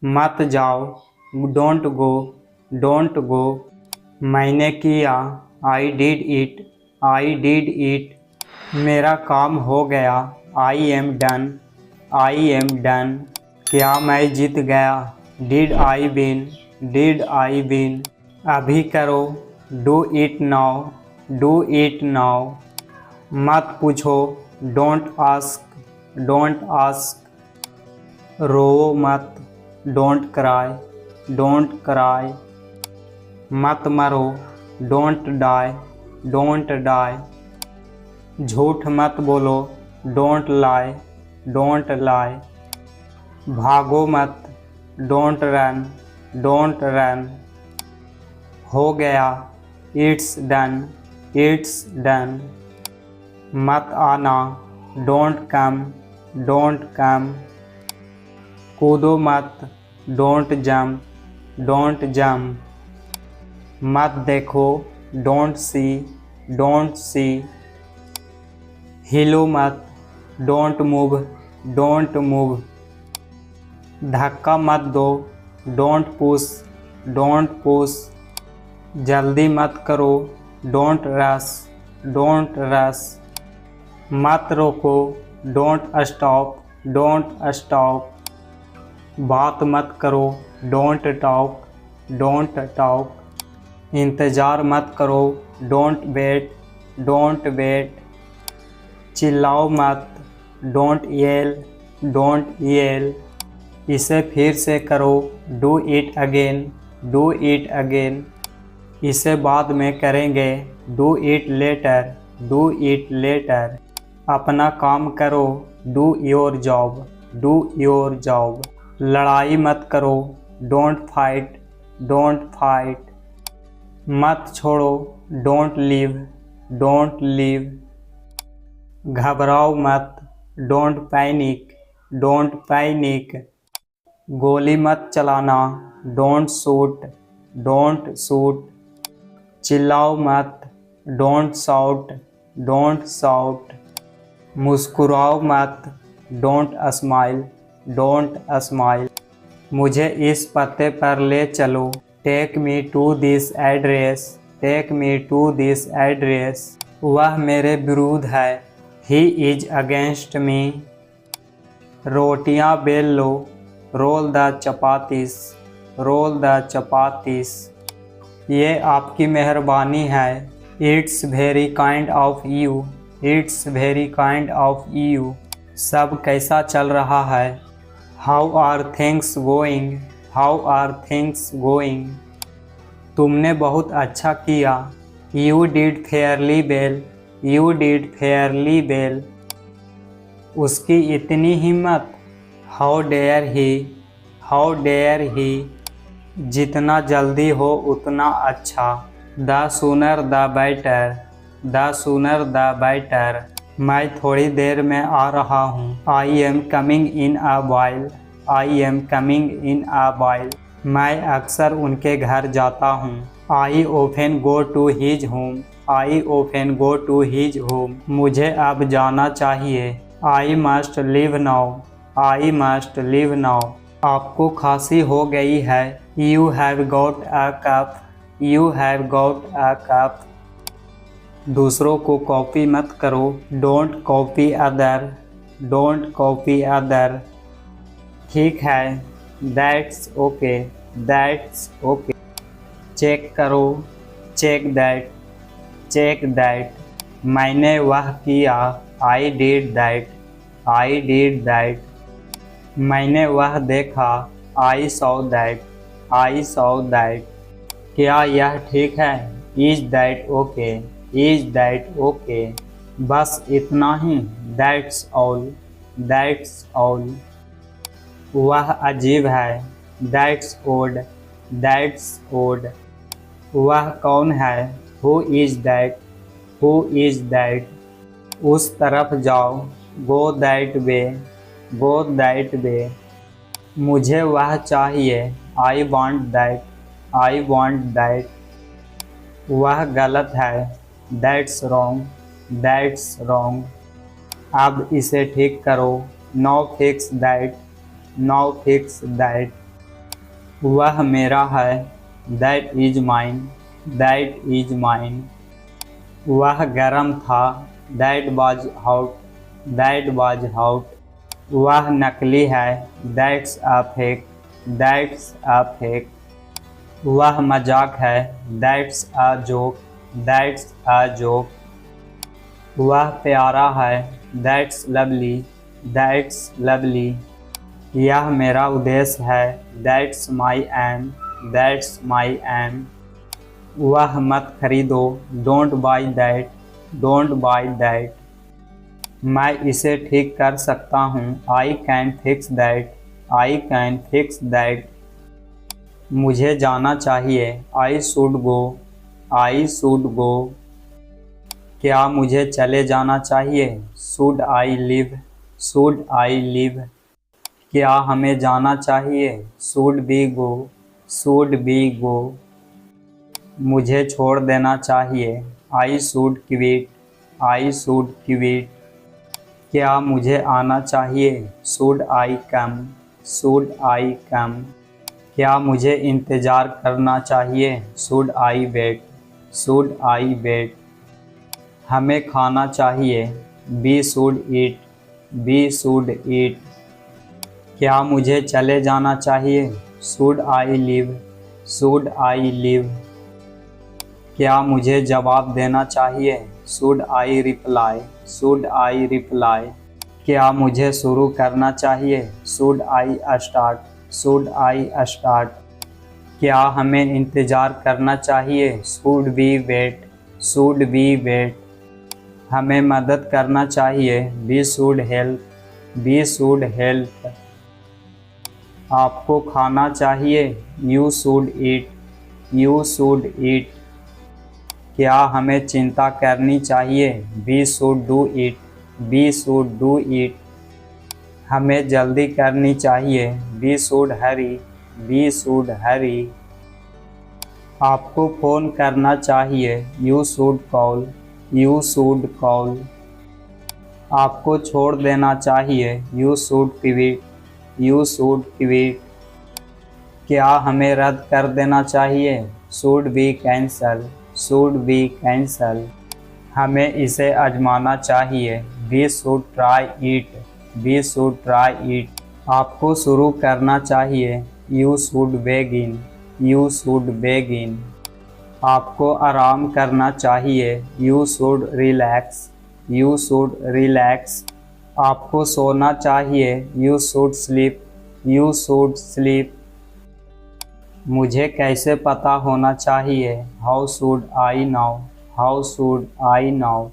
मत जाओ, don't go, don't go. मैंने किया, I did it, I did it. मेरा काम हो गया, I am done, I am done. क्या मैं जीत गया, did I win, did I win. अभी करो, do it now, do it now. मत पूछो, डोंट आस्क, डोंट आस्क। रोओ मत, डोंट क्राई, डोंट क्राई। मत मरो, डोंट डाई, डोंट डाई। झूठ मत बोलो, डोंट लाई, डोंट लाई। भागो मत, डोंट रन, डोंट रन। हो गया, इट्स डन, इट्स डन। मत आना, डोंट कम, डोंट कम। कूदो मत, डोंट जंप, डोंट जंप। मत देखो, डोंट सी, डोंट सी। हिलो मत, डोंट मूव, डोंट मूव। धक्का मत दो, डोंट पुश, डोंट पुश। जल्दी मत करो, डोंट रश, डोंट रश। मत रोको, डोंट स्टॉप, डोंट स्टॉप। बात मत करो, डोंट टॉक, डोंट टॉक। इंतज़ार मत करो, डोंट वेट, डोंट वेट। चिल्लाओ मत, डोंट येल, डोंट येल। इसे फिर से करो, do it again, do it again. इसे बाद में करेंगे, do it later, do it later. अपना काम करो, do your job, do your job. लड़ाई मत करो, डोंट फाइट, डोंट फाइट। मत छोड़ो, डोंट लीव, डोंट लीव। घबराओ मत, डोंट पैनिक, डोंट पैनिक। गोली मत चलाना, डोंट शूट, डोंट शूट। चिल्लाओ मत, डोंट शाउट, डोंट शाउट। मुस्कुराओ मत, डोंट स्माइल, डोंट स्माइल। मुझे इस पते पर ले चलो, take me to this address, take me to this address. वह मेरे विरुद्ध है, ही इज अगेंस्ट मी। रोटियां बेल लो, roll the chapatis, roll the chapatis. ये आपकी मेहरबानी है, it's very kind of you, it's very kind of you. सब कैसा चल रहा है, how are things going, how are things going. तुमने बहुत अच्छा किया, you did fairly well, you did fairly well. उसकी इतनी हिम्मत, how dare he, how dare he. जितना जल्दी हो उतना अच्छा, the sooner the better, the sooner the better. मैं थोड़ी देर में आ रहा हूँ, I am coming in a while, I am coming in a while. मैं अक्सर उनके घर जाता हूँ, I often go to his home, I often go to his home. मुझे अब जाना चाहिए, I must leave now, I must leave now. आपको खांसी हो गई है, you have got a cough, you have got a cough. दूसरों को कॉपी मत करो, don't copy other, don't copy other. ठीक है, that's okay, that's okay. Check करो, चेक दैट, चेक दैट। मैंने वह किया, I did that, I did that. मैंने वह देखा, I saw that, I saw that. क्या यह ठीक है, is that okay, is that okay. बस इतना ही, दैट्स ऑल, दैट्स ऑल। वह अजीब है, दैट्स ओड, दैट्स ओड। वह कौन है, who is that, who is that. उस तरफ जाओ, go that way, go that way. मुझे वह चाहिए, I want that, I want that. वह गलत है, दैट्स रॉन्ग, दैट्स रॉन्ग। अब इसे ठीक करो, no fix that, no fix that. वह मेरा है, that is mine, that is mine. वह गर्म था, that was hot, that was hot. वह नकली है, that's a fake, that's a fake. वह मजाक है, that's a joke, that's a joke. वह प्यारा है, दैट्स लवली, दैट्स लवली। यह मेरा उद्देश्य है, that's my aim, that's my aim. वह मत खरीदो, don't buy that, don't buy that. मैं इसे ठीक कर सकता हूँ, I can fix that, I can fix that. मुझे जाना चाहिए, I should go, I should go. क्या मुझे चले जाना चाहिए, should I leave, should I leave. क्या हमें जाना चाहिए, should be go, should be go. मुझे छोड़ देना चाहिए, I should quit, I should quit. क्या मुझे आना चाहिए, should I come, should I कम। क्या मुझे इंतज़ार करना चाहिए, should I wait, should I wait. हमें खाना चाहिए, we should eat, we should eat. क्या मुझे चले जाना चाहिए, should I leave, should I leave. क्या मुझे जवाब देना चाहिए, should I reply, should I reply. क्या मुझे शुरू करना चाहिए, should I start, should I start. क्या हमें इंतज़ार करना चाहिए, should we wait, should we wait. हमें मदद करना चाहिए, we should help, we should help. आपको खाना चाहिए, you should eat, you should eat. क्या हमें चिंता करनी चाहिए, we should do it, we should do it. हमें जल्दी करनी चाहिए, we should hurry, we should hurry. आपको फ़ोन करना चाहिए, you should call, you should call. आपको छोड़ देना चाहिए, you should quit, you should quit. क्या हमें रद्द कर देना चाहिए, should be cancel, should be cancel. हमें इसे आजमाना चाहिए, we should try it, we should try it. आपको शुरू करना चाहिए, you should begin, you should begin. आपको आराम करना चाहिए, you should relax, you should relax. आपको सोना चाहिए, you should sleep, you should sleep. मुझे कैसे पता होना चाहिए, how should I now, how should I now.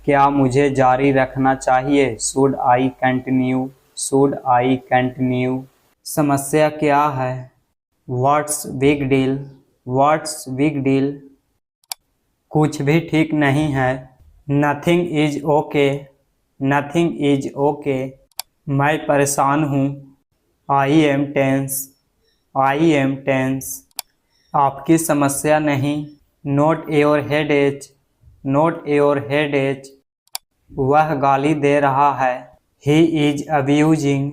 क्या मुझे जारी रखना चाहिए, should I continue, should I continue. समस्या क्या है, what's big deal, what's big deal. कुछ भी ठीक नहीं है, nothing is okay, nothing is okay. मैं परेशान हूँ, I am tense, I am tense. आपकी समस्या नहीं, not your headache, not your headache. वह गाली दे रहा है, he is abusing,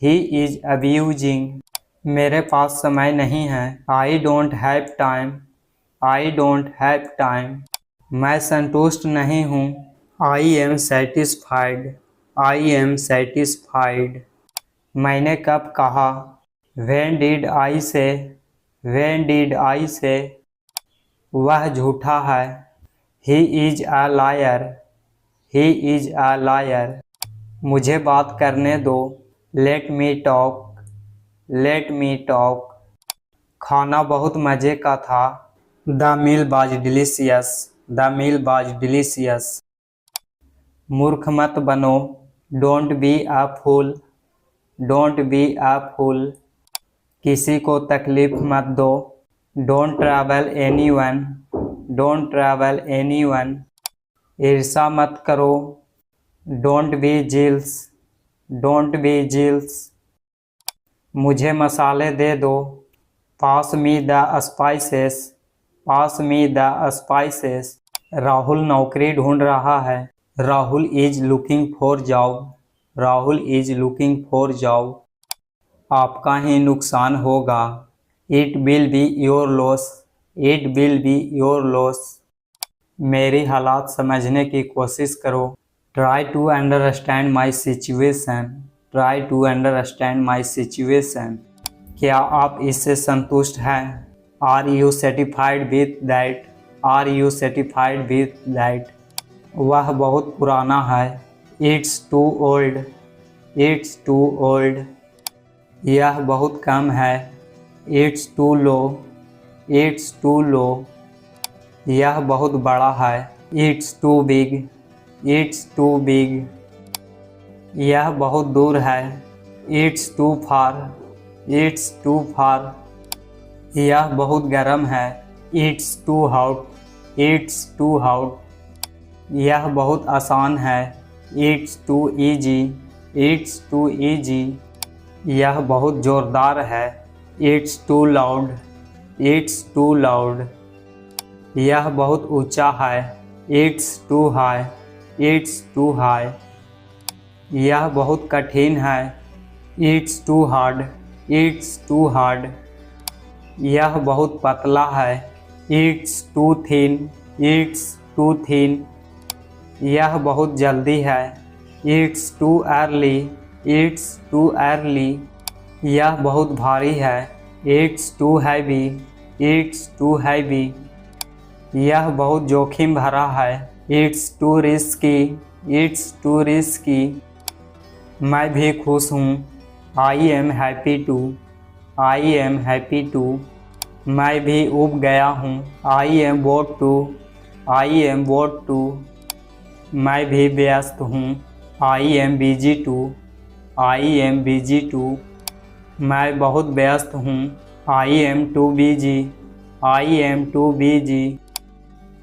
he is abusing. मेरे पास समय नहीं है, I don't have time, I don't have time. मैं संतुष्ट नहीं हूँ, I am satisfied, I am satisfied. मैंने कब कहा, व्हेन डिड आई से, व्हेन डिड आई से। वह झूठा है, he is a liar, he is a liar. मुझे बात करने दो, let me talk, let me talk. खाना बहुत मज़े का था, the meal was delicious, the meal was delicious. मूर्ख मत बनो, don't be a fool, don't be a fool. किसी को तकलीफ मत दो, don't travel anyone, don't travel anyone. ईर्ष्या मत करो, don't be jealous, don't be jealous. मुझे मसाले दे दो, पास me the spices, pass me the spices. Rahul नौकरी ढूंढ रहा है, Rahul is looking for job, Rahul is looking for job. आपका ही नुकसान होगा, it will be your loss, it will be your loss. मेरी हालात समझने की कोशिश करो। Try to understand my situation, try to understand my situation. क्या आप इससे संतुष्ट हैं? Are you satisfied with that, are you satisfied with that. वह बहुत पुराना है। It's too old, it's too old. यह बहुत कम है। It's too low, it's too low. यह बहुत बड़ा है। It's too big, it's too big. यह बहुत दूर है। It's too far, it's too far. यह बहुत गर्म है। It's too hot, it's too hot. यह बहुत आसान है। It's too easy, it's too easy. यह बहुत ज़ोरदार है। It's too loud, it's too loud. यह बहुत ऊंचा है। It's too high, it's too high. यह बहुत कठिन है। It's too hard, it's too hard. यह बहुत पतला है। It's too thin, it's too thin. यह बहुत जल्दी है। It's too early, it's too early. यह बहुत भारी है। It's too heavy, it's too heavy. यह बहुत जोखिम भरा है। It's too risky, it's too risky. मैं भी खुश हूँ। I am happy too, I am happy to. मैं भी ऊब गया हूँ। I am bored too, I am bored too. मैं भी व्यस्त हूँ। I am busy too, I am busy too. मैं बहुत व्यस्त हूँ। I am too busy, I am too busy.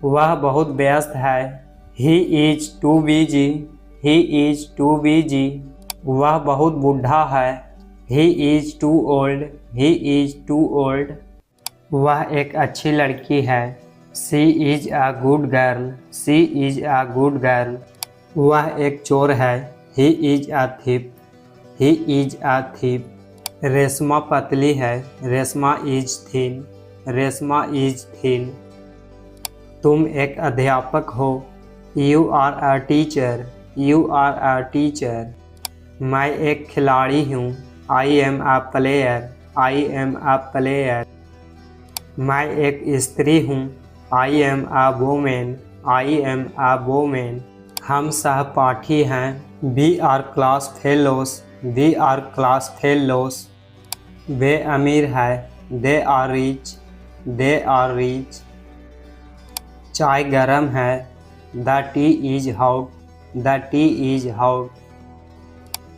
वह बहुत व्यस्त है। He is too busy, he is too busy. वह बहुत बूढ़ा है। He is too old, he is too old. वह एक अच्छी लड़की है। She is a good girl, she is a good girl. वह एक चोर है। He is a thief, he is a thief. Reshma पतली है। Reshma is thin, Reshma is thin. तुम एक अध्यापक हो। You are a teacher, you are a teacher. मैं एक खिलाड़ी हूँ। I am a player, I am a player. मैं एक स्त्री हूँ। I am a women, I am a women. हम सहपाठी हैं। We are class fellows, we are class fellows. वे अमीर है। They are rich, they are rich. चाय गर्म है। The tea is hot, the tea is hot.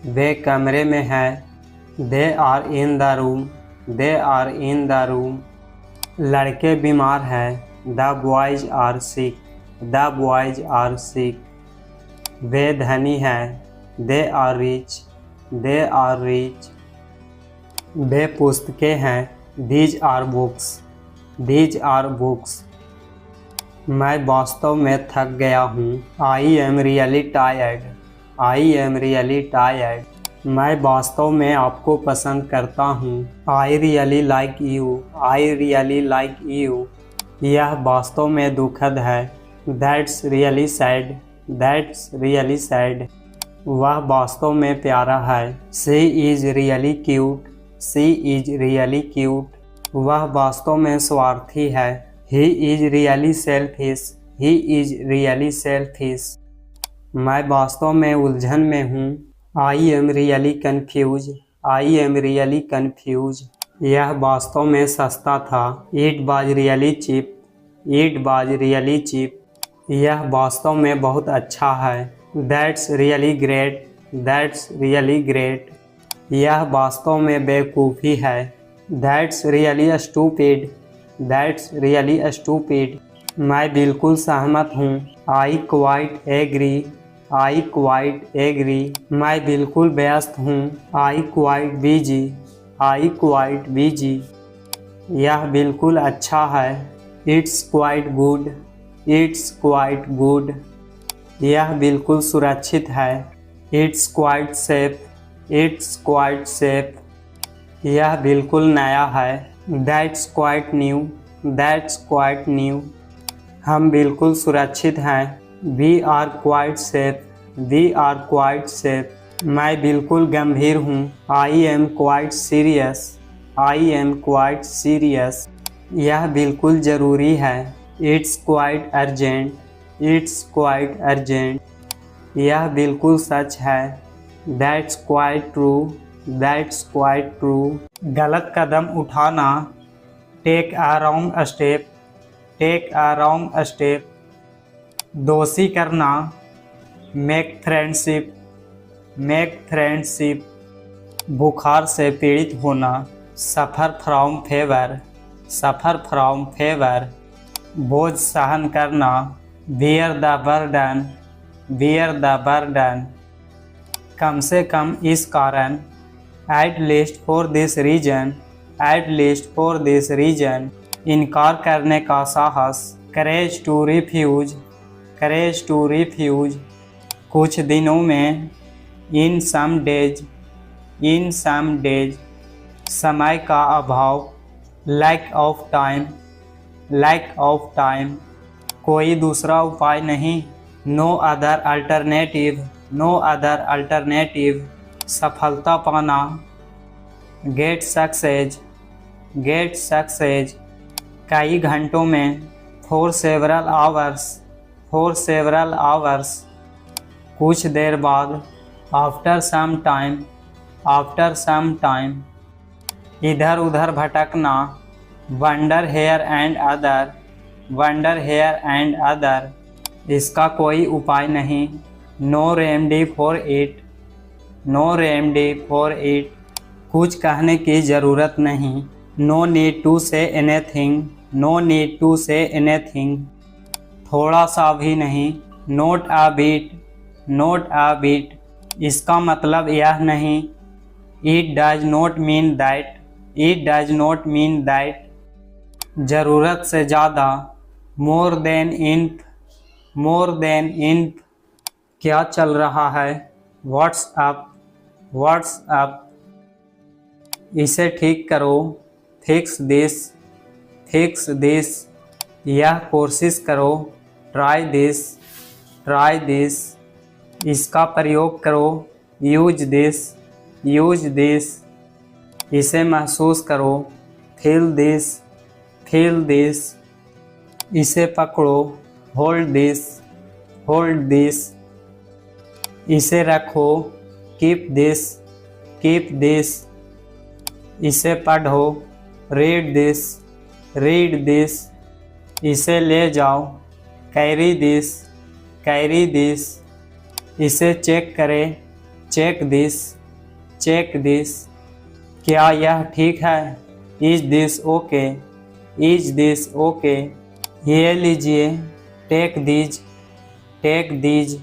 वे कमरे में है। They are in the room, they are in the room. लड़के बीमार हैं। The boys are sick, the boys are sick. वे धनी हैं। They are rich, they are rich. वे पुस्तकें हैं। These are books, these are books. मैं वास्तव में थक गया हूँ। I am really tired, I am really tired. मैं वास्तव में आपको पसंद करता हूँ। I really like you, I really like you. यह वास्तव में दुखद है। That's really sad, that's really sad. वह वास्तव में प्यारा है। She is really cute, she is really cute. वह वास्तव में स्वार्थी है। He is really selfish, he is really selfish. मैं वास्तव में उलझन में हूँ। I am really confuse, I am really confuse. यह वास्तव में सस्ता था। It was really cheap, it was really cheap. यह वास्तव में बहुत अच्छा है। That's really great, that's really great. यह वास्तव में बेवकूफ़ी है। That's really stupid, that's really stupid. मैं बिल्कुल सहमत हूँ। I quite agree, I quite agree. मैं बिल्कुल व्यस्त हूँ। I quite busy, I quite busy. यह बिल्कुल अच्छा है। It's quite good, it's quite good. यह बिल्कुल सुरक्षित है। It's quite safe, it's quite safe. यह बिल्कुल नया है। That's quite new, that's quite new. हम बिल्कुल सुरक्षित हैं। We are quite safe, we are quite safe. मैं बिल्कुल गंभीर हूँ। I am quite serious, I am quite serious. यह बिल्कुल ज़रूरी है। It's quite urgent, it's quite urgent. यह बिल्कुल सच है। That's quite true, that's quite true. गलत कदम उठाना, take a wrong step, take a wrong step. दोषी करना, मेक फ्रेंडशिप, मेक फ्रेंडशिप। बुखार से पीड़ित होना, suffer from fever, suffer from fever. बोझ सहन करना, bear the burden, bear the burden. कम से कम इस कारण, at least for this reason, at least for this reason. इनकार करने का साहस, courage to refuse, courage to refuse. कुछ दिनों में, इन सम डेज, इन सम डेज। समय का अभाव, lack of time, lack of time. कोई दूसरा उपाय नहीं, no other alternative, no other alternative. सफलता पाना, गेट सक्सेस, गेट सक्सेस। कई घंटों में, for several hours, for several hours. कुछ देर बाद, after some time, after some time. इधर उधर भटकना, wander here and other, wander here and other. इसका कोई उपाय नहीं, no remedy for it, no remedy for it. कुछ कहने की ज़रूरत नहीं, no need to say anything, no need to say anything. थोड़ा सा भी नहीं, not a bit, not a bit. इसका मतलब यह नहीं, it does not mean that, it does not mean that. ज़रूरत से ज़्यादा, more than enough, more than enough. क्या चल रहा है, व्हाट्स अप, व्हाट्स अप। इसे ठीक करो, फिक्स दिस, फिक्स दिस। यह कोशिश करो, ट्राई दिस, ट्राई दिस। इसका प्रयोग करो, यूज दिस, यूज दिस। इसे महसूस करो, फील दिस, फील दिस। इसे पकड़ो, होल्ड दिस, होल्ड दिस। इसे रखो, कीप दिस, कीप दिस। इसे पढ़ो, रीड दिस, रीड दिस। इसे ले जाओ, कैरी दिस, कैरी दिस। इसे चेक करें, चेक दिस, चेक दिस। क्या यह ठीक है, is this okay, is this okay. ये लीजिए, टेक दीज, टेक दीज।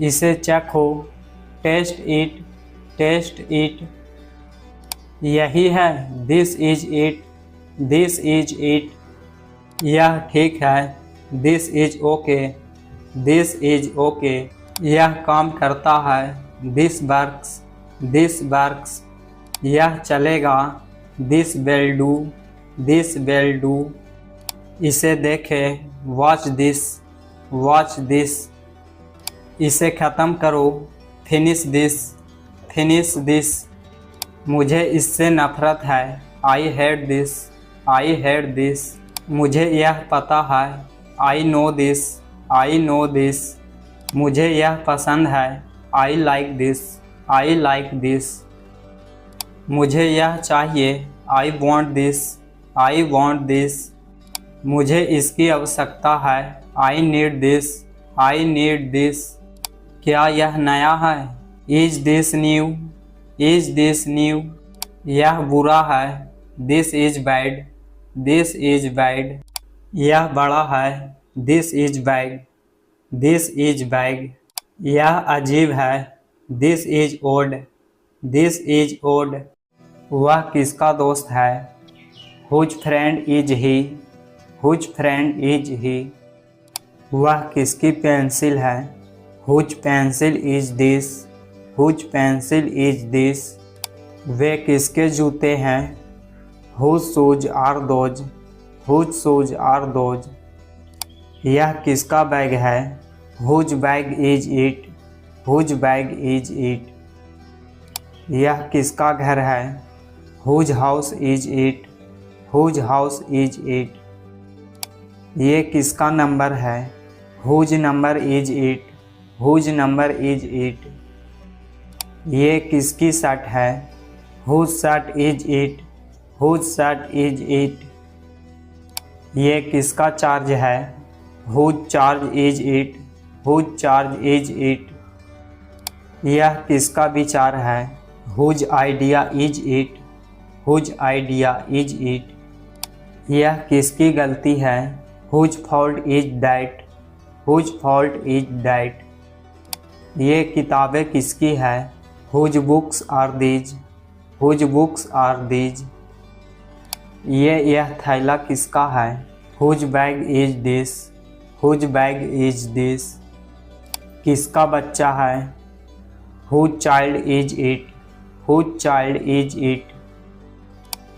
इसे चखो, टेस्ट इट, टेस्ट इट। यही है, this is it, this is it. यह ठीक है, this is okay, this is okay. यह काम करता है, दिस वर्क्स, दिस वर्क्स। यह चलेगा, this will do, this will do. इसे देखें, वॉच दिस, वॉच दिस। इसे ख़त्म करो, फिनिश दिस, फिनिश दिस। मुझे इससे नफ़रत है, I hate this, I hate this. मुझे यह पता है, I know this, I know this. मुझे यह पसंद है, I like this, I like this. मुझे यह चाहिए, I want this, I want this. मुझे इसकी आवश्यकता है, I need this, I need this. क्या यह नया है, is this new, is this new. यह बुरा है, this is bad, this is bad. यह बड़ा है, this is bag, this is bag. यह अजीब है, this is odd, this is odd. वह किसका दोस्त है, whose friend is he, whose friend is he. वह किसकी पेंसिल है, whose pencil is this, whose pencil is this. वे किसके जूते हैं, whose shoes are those, whose shoes are those. यह किसका बैग है? Whose bag is it, whose bag is it. यह किसका घर है? Whose house is it, whose house is it. ये किसका नंबर है? Whose number is it, whose number is it. ये किसकी शर्ट है? Whose shirt is it, whose shirt is it. ये किसका चार्ज है? Whose charge is it, whose charge is it. यह किसका विचार है? Whose idea is it, whose idea is it. यह किसकी गलती है? Whose fault is that, whose fault is that. ये किताबें किसकी है? Whose books are these, whose books are these. यह थैला किसका है? Whose bag is this, whose bag is this. किसका बच्चा है? Whose child is it, whose child is it.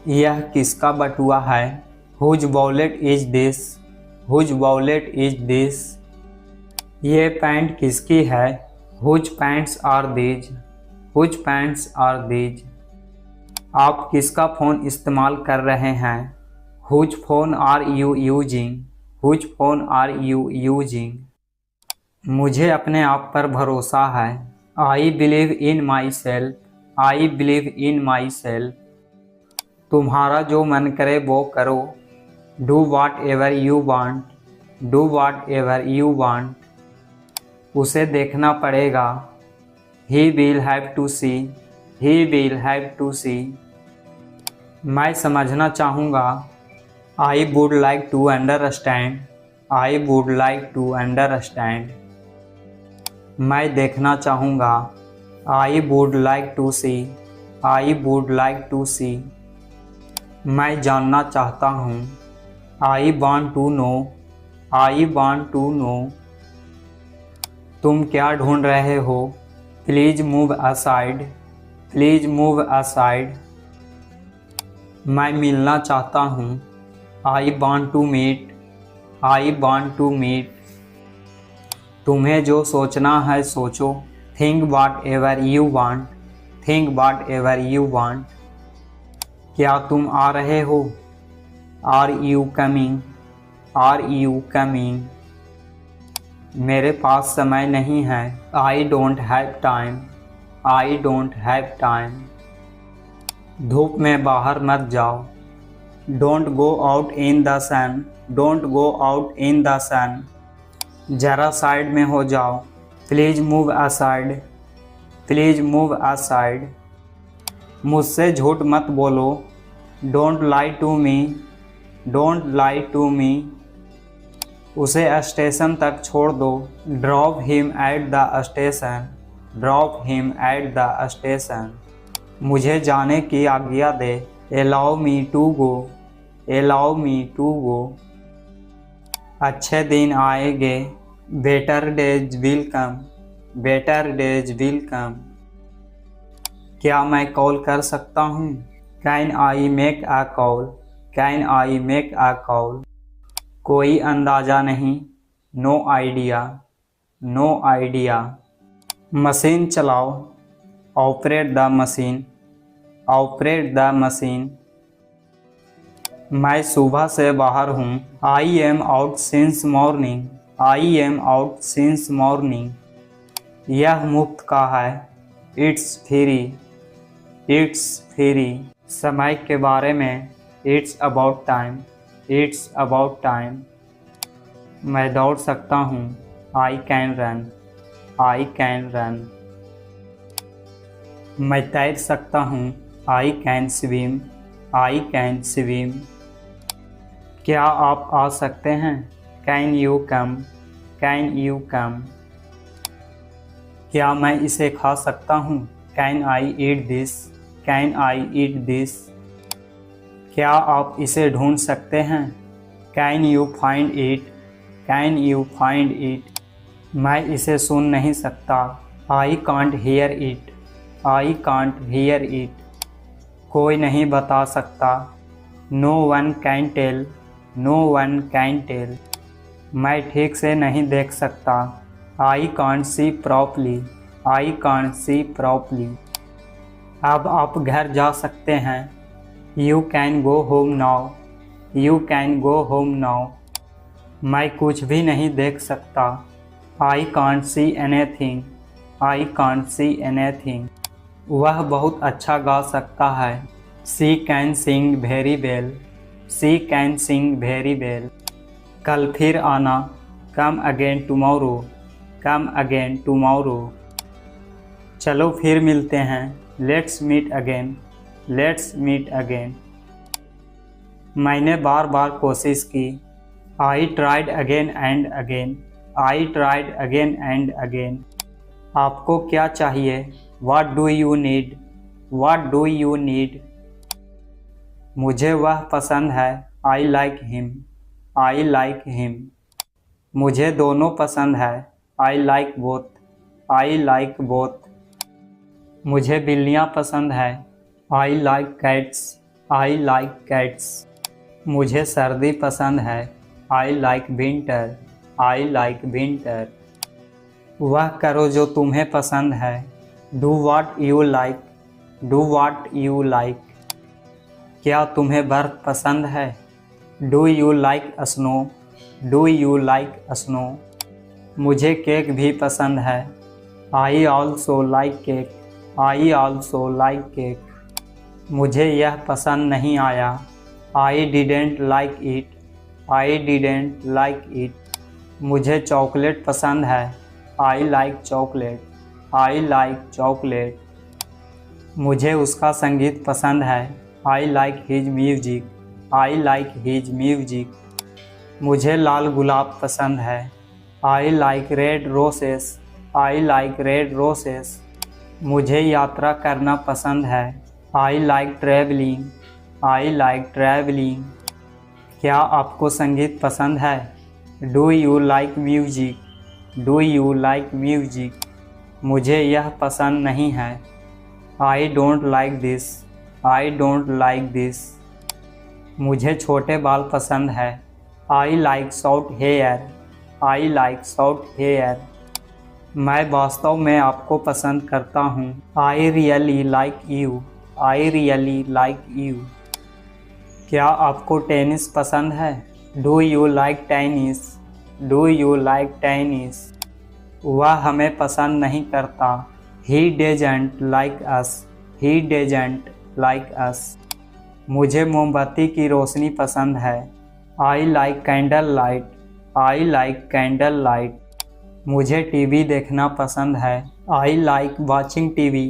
यह किसका बटुआ है? Whose wallet is this, whose wallet is this. ये पैंट किसकी है? Whose pants are these, whose pants are these. आप किसका फ़ोन इस्तेमाल कर रहे हैं? Whose phone are you using, whose phone are you using. मुझे अपने आप पर भरोसा है। I believe in myself, I believe in myself. तुम्हारा जो मन करे वो करो। Do whatever you want, do whatever you want. उसे देखना पड़ेगा। He will have to see, he will have to see. मैं समझना चाहूँगा। I would like to understand, I would like to understand. मैं देखना चाहूँगा। I would like to see, I would like to see. मैं जानना चाहता हूँ। I want to know, I want to know. तुम क्या ढूंढ रहे हो? Please move aside, please move aside. मैं मिलना चाहता हूँ। I want to meet, I want to meet. तुम्हें जो सोचना है सोचो। Think whatever you want, think whatever you want. क्या तुम आ रहे हो? Are you coming, are you coming. मेरे पास समय नहीं है। I don't have time, I don't have time. धूप में बाहर मत जाओ। Don't go out in the sun, don't go out in the sun. ज़रा साइड में हो जाओ। Please move aside, please move aside. मुझसे झूठ मत बोलो। Don't lie to me, don't lie to me. उसे स्टेशन तक छोड़ दो। Drop him at the station, drop him at the station. मुझे जाने की आज्ञा दे। Allow me to go, allow me to go. अच्छे दिन आएंगे। Better days will come, better days will come. क्या मैं कॉल कर सकता हूँ? Can I make a call, can I make a call. कोई अंदाज़ा नहीं। No idea, no idea. Machine चलाओ। Operate the machine, operate the machine. मैं सुबह से बाहर हूँ। I am out since morning, I am out since morning. यह मुफ्त का है। It's free, it's free. समय के बारे में। It's about time, it's about time. मैं दौड़ सकता हूँ। I can run, I can run. मैं तैर सकता हूँ। I can swim, I can swim. क्या आप आ सकते हैं? Can you come, can you come. क्या मैं इसे खा सकता हूँ? Can I eat this, can I eat this. क्या आप इसे ढूंढ सकते हैं? Can you find it, can you find it. मैं इसे सुन नहीं सकता। I can't hear it, I can't hear it. कोई नहीं बता सकता। No one can tell, no one can tell. मैं ठीक से नहीं देख सकता। I can't see properly, I can't see properly. अब आप घर जा सकते हैं। You can go home now, you can go home now. मैं कुछ भी नहीं देख सकता। I can't see anything, I can't see anything. वह बहुत अच्छा गा सकता है। She can sing very well, she can sing very well. कल फिर आना, come again tomorrow, come again tomorrow. चलो फिर मिलते हैं, let's meet again, let's meet again. मैंने बार बार कोशिश की। I tried again and again, I tried again and again. आपको क्या चाहिए? What do you need? What do you need? मुझे वह पसंद है। I like him, I like him। मुझे दोनों पसंद है। I like both, I like both। मुझे बिल्लियाँ पसंद है। I like cats, I like cats। मुझे सर्दी पसंद है। I like winter, I like winter। वह करो जो तुम्हें पसंद है। Do what you like, do what you like। क्या तुम्हें बर्फ पसंद है? Do you like snow, do you like snow। मुझे केक भी पसंद है। I also like cake, I also like cake। मुझे यह पसंद नहीं आया। I didn't like it, I didn't like it। मुझे चॉकलेट पसंद है। I like chocolate, I like chocolate। मुझे उसका संगीत पसंद है। I like his music, I like his music। मुझे लाल गुलाब पसंद है। I like red roses, I like red roses। मुझे यात्रा करना पसंद है। I like traveling, I like traveling। क्या आपको संगीत पसंद है? Do you like music, do you like music। मुझे यह पसंद नहीं है। I don't like this, I don't like this। मुझे छोटे बाल पसंद है। I like short hair, I like short hair। मैं वास्तव में आपको पसंद करता हूँ। I really like you, I really like you। क्या आपको टेनिस पसंद है? Do you like tennis, do you like tennis। वह हमें पसंद नहीं करता। He doesn't like us, he doesn't like us। मुझे मोमबत्ती की रोशनी पसंद है। I like candle light, I like candle light। मुझे टीवी देखना पसंद है। I like watching TV,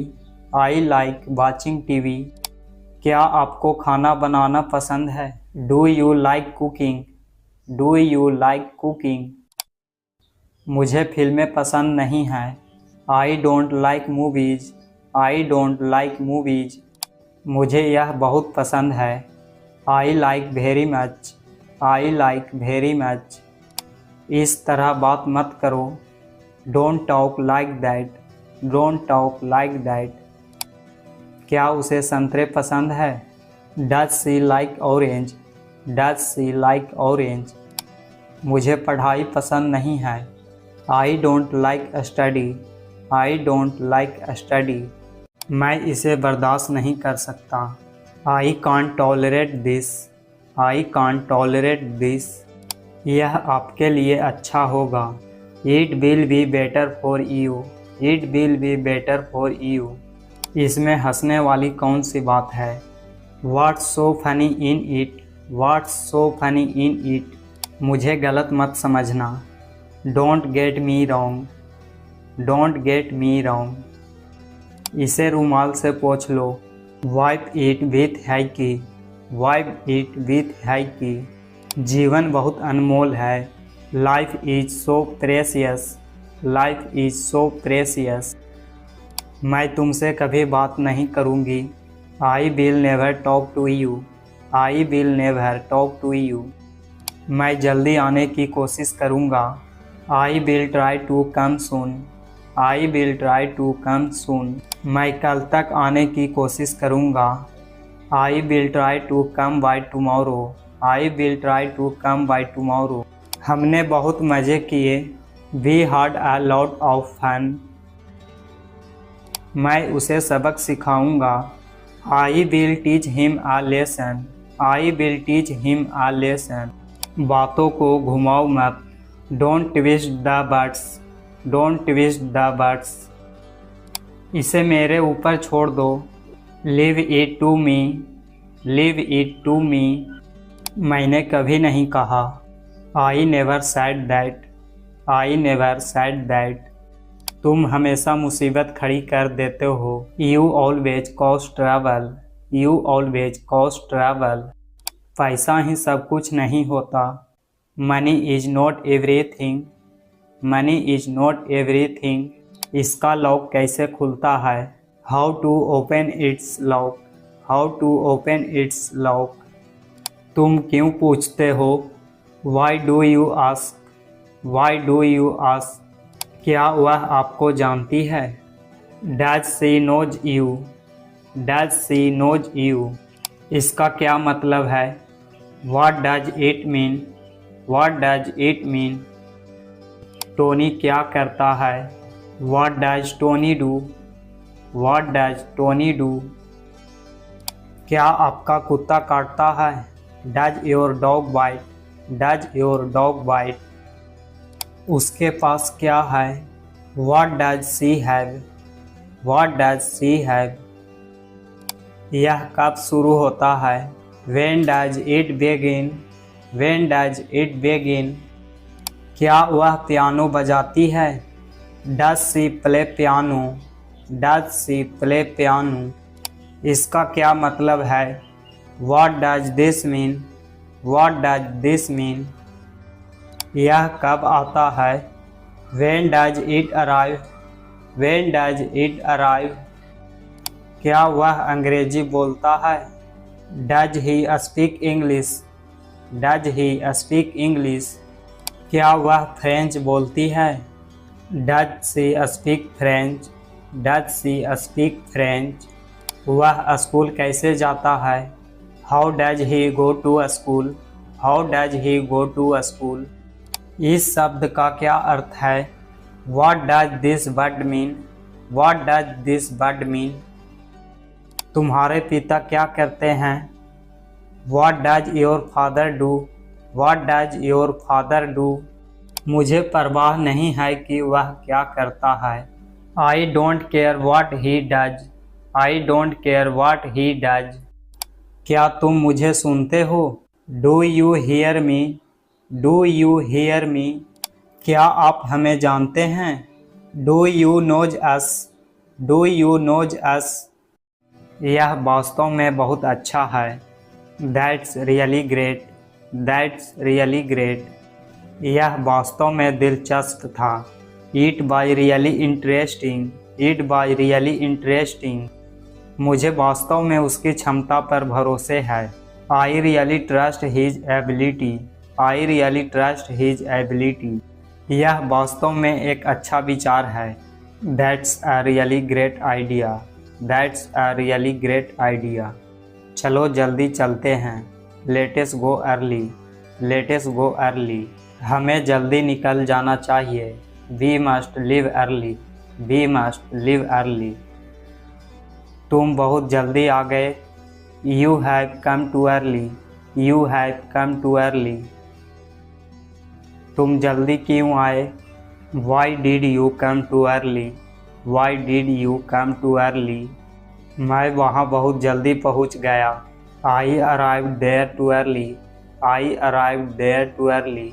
I like watching TV। क्या आपको खाना बनाना पसंद है? Do you like cooking, do you like cooking। मुझे फिल्में पसंद नहीं हैं। I don't like movies, I don't like movies। मुझे यह बहुत पसंद है। I like very much, I like very much। इस तरह बात मत करो। Don't talk like that, don't talk like that। क्या उसे संतरे पसंद है? Does she like orange, does she like orange। मुझे पढ़ाई पसंद नहीं है। I don't like study, I don't like study। मैं इसे बर्दाश्त नहीं कर सकता। I can't tolerate this, I can't tolerate this। यह आपके लिए अच्छा होगा। It will be better for you, it will be better for you। इसमें हंसने वाली कौन सी बात है? What's so funny in it, what's so funny in it। मुझे गलत मत समझना। Don't get me wrong, don't get me wrong। इसे रुमाल से पोंछ लो। Wipe it with hanky, wipe it with hanky। जीवन बहुत अनमोल है। Life is so precious, life is so precious। मैं तुमसे कभी बात नहीं करूँगी। I will never talk to you, I will never talk to you। मैं जल्दी आने की कोशिश करूँगा। I will try to come soon, I will try to come soon। मैं कल तक आने की कोशिश करूँगा। I will try to come by tomorrow. I will try to come by tomorrow. हमने बहुत मज़े किए. We had a lot of fun. मैं उसे सबक सिखाऊंगा. I will teach him a lesson. I will teach him a lesson. बातों को घुमाओ मत. Don't twist the words. Don't twist the words. इसे मेरे ऊपर छोड़ दो. Leave it to me. Leave it to me. मैंने कभी नहीं कहा. I never said that. I never said that. तुम हमेशा मुसीबत खड़ी कर देते हो. You always cause trouble. You always cause trouble. पैसा ही सब कुछ नहीं होता. Money is not everything. Money is not everything. इसका लॉक कैसे खुलता है. How to open its lock. How to open its lock. तुम क्यों पूछते हो. Why do you ask. Why do you ask. क्या वह आपको जानती है. Does she knows you. Does she knows you. इसका क्या मतलब है. What does it mean. What does it mean. Tony क्या करता है. What does Tony do. What does Tony do. क्या आपका कुत्ता काटता है. Does your dog bite. Does your dog bite. उसके पास क्या है. What does she have. What does she have. यह कब शुरू होता है. When does it begin. When does it begin. क्या वह पियानो बजाती है. Does she play piano. Does she play piano. इसका क्या मतलब है. What does this mean. What does this mean. यह कब आता है. When does it arrive. When does it arrive. क्या वह अंग्रेजी बोलता है. Does he speak English. Does he speak English. क्या वह फ्रेंच बोलती है. Does she speak French. Does she speak French. वह स्कूल कैसे जाता है. How does he go to school. How does he go to school. इस शब्द का क्या अर्थ है. What does this word mean. What does this word mean. तुम्हारे पिता क्या करते हैं. What does your father do. What does your father do. मुझे परवाह नहीं है कि वह क्या करता है. I don't care what he does. I don't care what he does. क्या तुम मुझे सुनते हो. Do you hear me. Do you hear me. क्या आप हमें जानते हैं. Do you knows us. Do you knows us. यह वास्तव में बहुत अच्छा है. That's really great. That's really great. यह वास्तव में दिलचस्प था. It was really interesting. It was really interesting. मुझे वास्तव में उसकी क्षमता पर भरोसे है. I really trust his ability. I really trust his ability. यह वास्तव में एक अच्छा विचार है. That's a really great idea. That's a really great idea. चलो जल्दी चलते हैं. Let's go early. Let's go early. हमें जल्दी निकल जाना चाहिए. We must leave early. We must leave early. तुम बहुत जल्दी आ गए. You have come too early. You have come too early. तुम जल्दी क्यों आए. Why did you come too early. Why did you come too early. मैं वहाँ बहुत जल्दी पहुँच गया. I arrived there too early. I arrived there too early.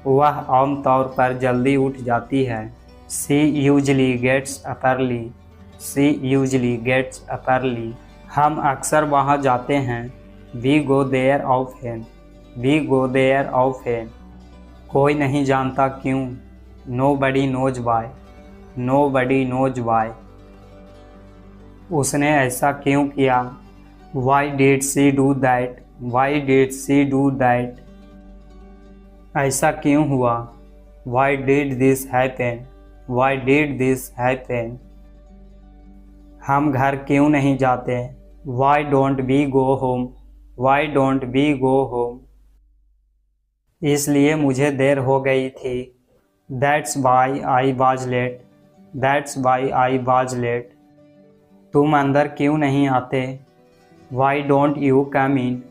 वह आमतौर पर जल्दी उठ जाती है. She usually gets up early. She usually gets up early. हम अक्सर वहाँ जाते हैं. We go there often. We go there often. कोई नहीं जानता क्यों. Nobody knows why. Nobody knows why. उसने ऐसा क्यों किया. Why did she do that. Why did she do that. ऐसा क्यों हुआ. Why did this happen. Why did this happen. हम घर क्यों नहीं जाते. Why don't we go home? Why don't we go home? इसलिए मुझे देर हो गई थी। That's why I was late. That's why I was late. तुम अंदर क्यों नहीं आते? Why don't you come in?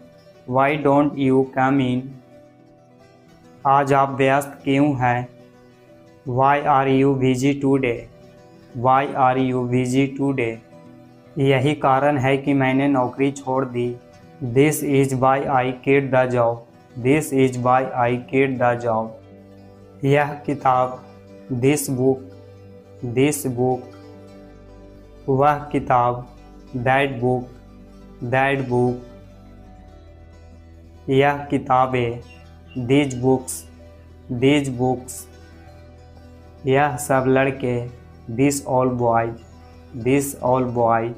Why don't you come in? आज आप व्यस्त क्यों हैं? Why are you busy today? Why are you busy today? यही कारण है कि मैंने नौकरी छोड़ दी। This is why I quit the job. This is why I quit the job. यह किताब, This book. This book. वह किताब, That book. That book. यह किताबें, These books. These books. यह सब लड़के, These all boys. These all boys.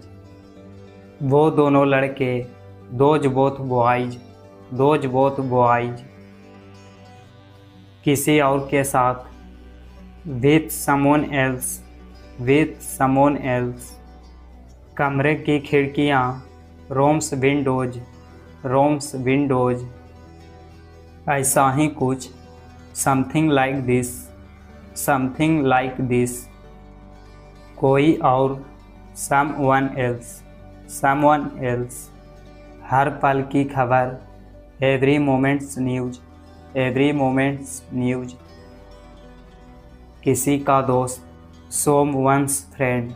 वो दोनों लड़के, Those both boys. Those both boys. किसी और के साथ, With someone else. With someone else. कमरे की खिड़कियाँ, Rooms windows. Rooms windows. ऐसा ही कुछ, Something like this. Something like this. कोई और, Someone else. Someone else. हर पल की खबर, Every moment's news. Every moment's news. किसी का दोस्त, Someone's friend.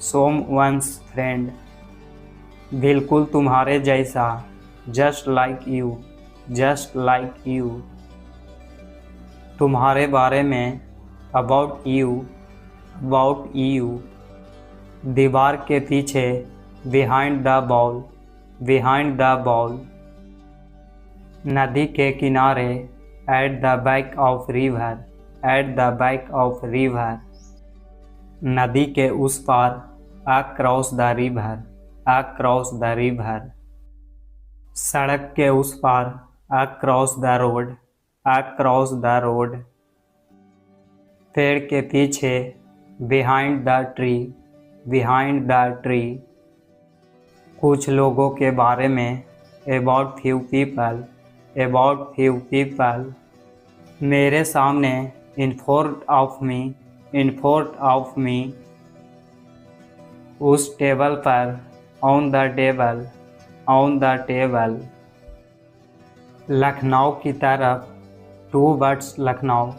Someone's friend. बिल्कुल तुम्हारे जैसा, Just like you. Just like you. तुम्हारे बारे में, About you. About you. दीवार के पीछे, Behind the wall. Behind the wall. नदी के किनारे, At the back of river. At the back of river. नदी के उस पार, Across the river. Across the river. सड़क के उस पार, Across the road. Across the road. पेड़ के पीछे, Behind the tree. Behind the tree. कुछ लोगों के बारे में, About few people. About few people. मेरे सामने, In front of me. In front of me. उस टेबल पर, On the table. On the table. Lucknow की तरफ, Towards लखनऊ.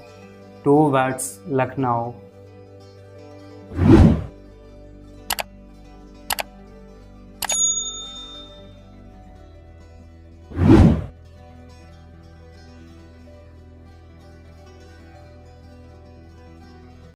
Towards लखनऊ.